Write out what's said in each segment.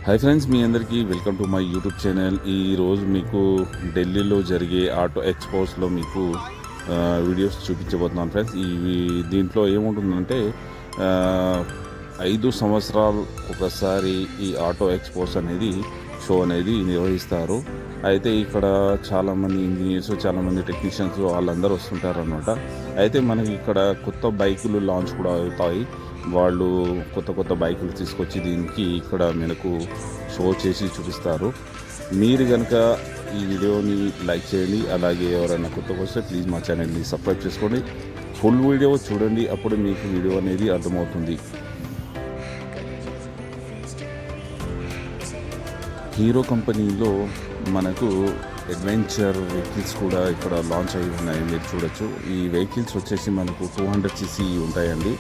Hi friends, మీ అందరికీ welcome to my YouTube channel. ఈరోజు మీకు ఢిల్లీలో జరిగే ఆటో ఎక్స్పోస్లో మీకు వీడియోస్ చూపించబోతున్నాను ఫ్రెండ్స్. దీంట్లో ఏముంటుందంటే 5 సంవత్సరాలు ఒకసారి ఈ ఆటో ఎక్స్పోస్ అనేది షో అనేది నిర్వహిస్తారు. అయితే ఇక్కడ చాలామంది ఇంజనీర్స్, చాలామంది టెక్నీషియన్స్ వాళ్ళందరూ వస్తుంటారు అన్నమాట. అయితే మనకి ఇక్కడ కొత్త బైకులు లాంచ్ కూడా అవుతాయి. వాళ్ళు కొత్త బైకులు తీసుకొచ్చి దీనికి ఇక్కడ మనకు షో చేసి చూపిస్తారు. మీరు కనుక ఈ వీడియోని లైక్ చేయండి. అలాగే ఎవరైనా కొత్తగా వస్తే ప్లీజ్ మా ఛానల్ని సబ్స్క్రైబ్ చేసుకోండి. ఫుల్ వీడియో చూడండి, అప్పుడు మీకు వీడియో అనేది అర్థమవుతుంది. హీరో కంపెనీలో మనకు అడ్వెంచర్ వెహికల్స్ కూడా ఇక్కడ లాంచ్ అయి ఉన్నాయి, మీరు చూడొచ్చు. ఈ వెహికల్స్ వచ్చేసి మనకు 200cc ఉంటాయండి.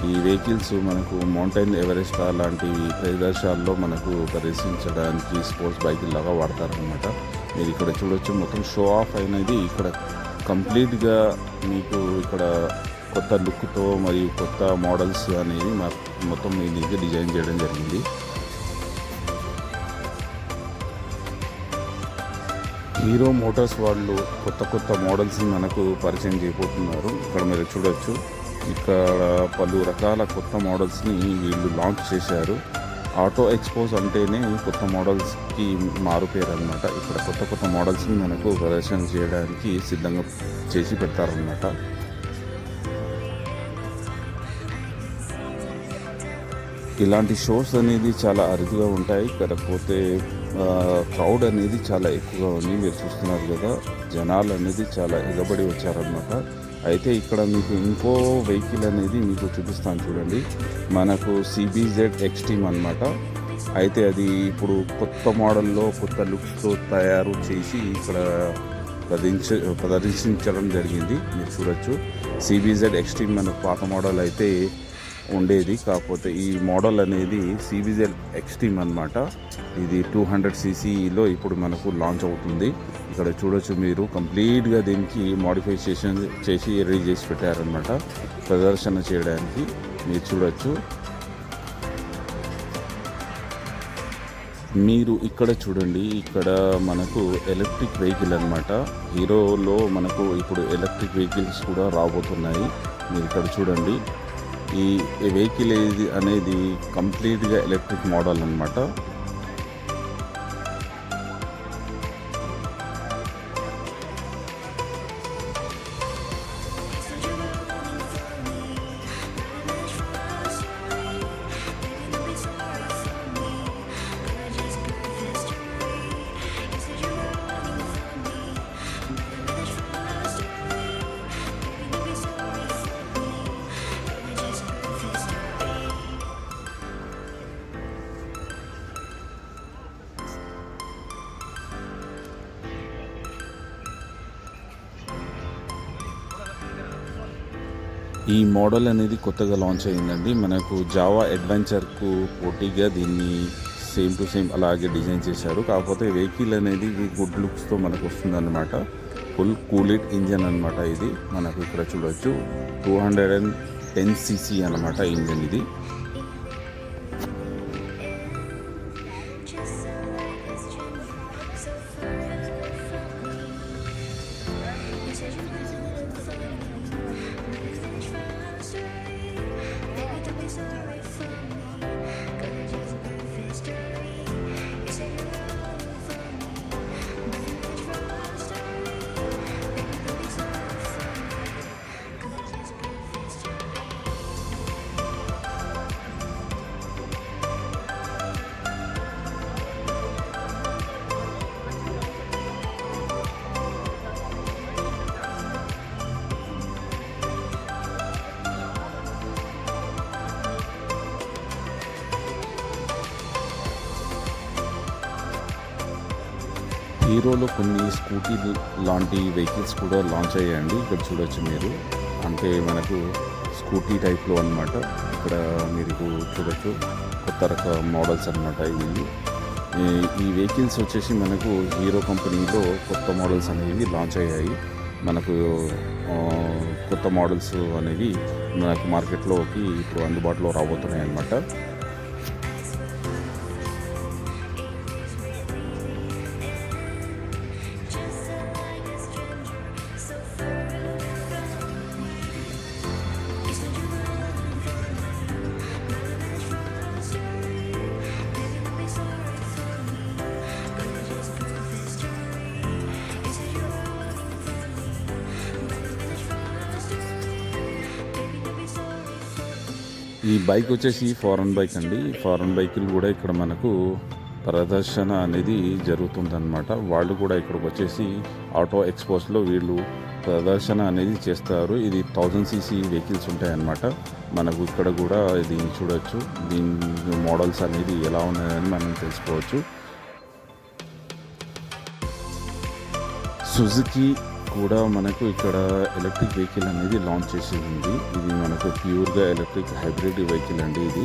ఈ వెహికల్స్ మనకు మౌంటైన్ ఎవరెస్ట్ లాంటి ప్రదేశాల్లో మనకు ప్రదర్శించడానికి స్పోర్ట్స్ బైకులు లాగా వాడతారనమాట. మీరు ఇక్కడ చూడొచ్చు, మొత్తం షో ఆఫ్ అనేది ఇక్కడ కంప్లీట్గా మీకు ఇక్కడ కొత్త లుక్తో మరియు కొత్త మోడల్స్ అనేది మొత్తం దీనికి డిజైన్ చేయడం జరిగింది. హీరో మోటార్స్ వాళ్ళు కొత్త మోడల్స్ని మనకు పరిచయం చేయబోతున్నారు. ఇక్కడ మీరు చూడొచ్చు, ఇక్కడ పలు రకాల కొత్త మోడల్స్ని వీళ్ళు లాంచ్ చేశారు. ఆటో ఎక్స్పోజ్ అంటేనే కొత్త మోడల్స్కి మారుపేరు అనమాట. ఇక్కడ కొత్త మోడల్స్ని మనకు ప్రదర్శన చేయడానికి సిద్ధంగా చేసి పెడతారనమాట. ఇలాంటి షోస్ అనేది చాలా అరుదుగా ఉంటాయి, కాకపోతే క్రౌడ్ అనేది చాలా ఎక్కువగా ఉంది. మీరు చూస్తున్నారు కదా, జనాలు అనేది చాలా ఎగబడి వచ్చారనమాట. అయితే ఇక్కడ మీకు ఇంకో వెహికల్ అనేది మీకు చూపిస్తాను చూడండి. మనకు CBZ Xtreme అనమాట. అయితే అది ఇప్పుడు కొత్త మోడల్లో కొత్త లుక్స్తో తయారు చేసి ఇక్కడ ప్రదర్శించడం జరిగింది. మీరు చూడొచ్చు, CBZ Xtreme మనకు పాత మోడల్ అయితే ఉండేది, కాకపోతే ఈ మోడల్ అనేది CBZ Xtreme అనమాట. ఇది 200cc ఇప్పుడు మనకు లాంచ్ అవుతుంది. ఇక్కడ చూడొచ్చు మీరు, కంప్లీట్గా దీనికి మోడిఫికేషన్ చేసి రెడీ చేసి పెట్టారనమాట ప్రదర్శన చేయడానికి. మీరు చూడొచ్చు, మీరు ఇక్కడ చూడండి, ఇక్కడ మనకు ఎలక్ట్రిక్ వెహికల్ అనమాట. హీరోలో మనకు ఇప్పుడు ఎలక్ట్రిక్ వెహికల్స్ కూడా రాబోతున్నాయి. మీరు ఇక్కడ చూడండి, ఈ వెహికల్ అనేది కంప్లీట్గా ఎలక్ట్రిక్ మోడల్ అనమాట. ఈ మోడల్ అనేది కొత్తగా లాంచ్ అయిందండి. మనకు జావా అడ్వెంచర్కు పోటీగా దీన్ని సేమ్ టు సేమ్ అలాగే డిజైన్ చేశారు. కాకపోతే వెహికల్ అనేది గుడ్ లుక్స్తో మనకు వస్తుందన్నమాట. ఫుల్ కూలిడ్ ఇంజన్ అనమాట. ఇది మనకు ఇక్కడ చూడవచ్చు, 210cc అనమాట ఇంజన్ ఇది. హీరోలో కొన్ని స్కూటీ లాంటి వెహికల్స్ కూడా లాంచ్ అయ్యాయండి. ఇక్కడ చూడొచ్చు మీరు, అంటే మనకు స్కూటీ టైప్లో అనమాట. ఇక్కడ మీరు చూడొచ్చు, కొత్త రకం మోడల్స్ అనమాట ఇవి. ఈ వెహికల్స్ వచ్చేసి మనకు హీరో కంపెనీలో కొత్త మోడల్స్ అనేవి లాంచ్ అయ్యాయి. మనకు కొత్త మోడల్స్ అనేవి మనకు మార్కెట్లోకి ఇప్పుడు అందుబాటులో రాబోతున్నాయి అన్నమాట. ఈ బైక్ వచ్చేసి ఫారెన్ బైక్ అండి. ఫారెన్ బైకులు కూడా ఇక్కడ మనకు ప్రదర్శన అనేది జరుగుతుందన్నమాట. వాళ్ళు కూడా ఇక్కడికి వచ్చేసి ఆటో ఎక్స్పోస్లో వీళ్ళు ప్రదర్శన అనేది చేస్తారు. ఇది 1000 cc వెహికల్స్ ఉంటాయన్నమాట. మనకు ఇక్కడ కూడా దీన్ని చూడొచ్చు. దీని మోడల్స్ అనేది ఎలా ఉన్నాయని మనం తెలుసుకోవచ్చు. సుజుకి కూడా మనకు ఇక్కడ ఎలక్ట్రిక్ వెహికల్ అనేది లాంచ్ చేసింది. ఇది మనకు ప్యూర్గా ఎలక్ట్రిక్ హైబ్రిడ్ వెహికల్ అండి. ఇది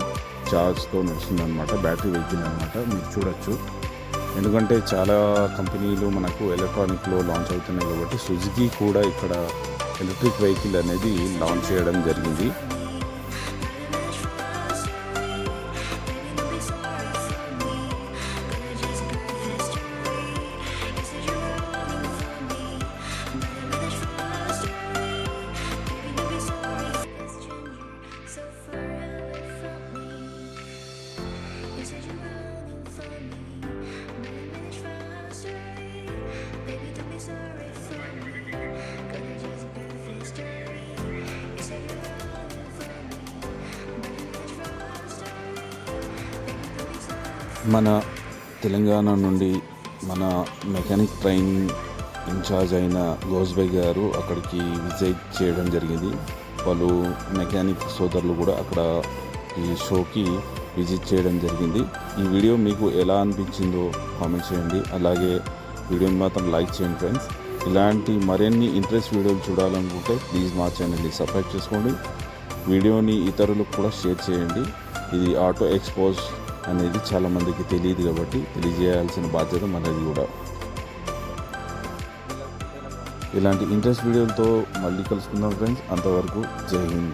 ఛార్జ్తో నడుస్తుంది అనమాట. బ్యాటరీ వెహికల్ అనమాట. మీరు చూడొచ్చు. ఎందుకంటే చాలా కంపెనీలు మనకు ఎలక్ట్రానిక్లో లాంచ్ అవుతున్నాయి కాబట్టి సుజుకి కూడా ఇక్కడ ఎలక్ట్రిక్ వెహికల్ అనేది లాంచ్ చేయడం జరిగింది. మన తెలంగాణ నుండి మన మెకానిక్ ట్రైనింగ్ ఇన్ఛార్జ్ అయిన గోస్బై గారు అక్కడికి విజిట్ చేయడం జరిగింది. వాళ్ళు మెకానిక్ సోదరులు కూడా అక్కడ ఈ షోకి విజిట్ చేయడం జరిగింది. ఈ వీడియో మీకు ఎలా అనిపించిందో కామెంట్ చేయండి. అలాగే వీడియోని మాత్రం లైక్ చేయండి ఫ్రెండ్స్. ఇలాంటి మరిన్ని ఇంట్రెస్ట్ వీడియోలు చూడాలనుకుంటే ప్లీజ్ మా ఛానల్ని సబ్స్క్రైబ్ చేసుకోండి. వీడియోని ఇతరులకు కూడా షేర్ చేయండి. ఇది ఆటో ఎక్స్పోజ్ అనేది చాలామందికి తెలియదు కాబట్టి తెలియజేయాల్సిన బాధ్యత మనది కూడా. ఇలాంటి ఇంట్రెస్ట్ వీడియోలతో మళ్ళీ కలుసుకుందాం ఫ్రెండ్స్. అంతవరకు జై హింద్.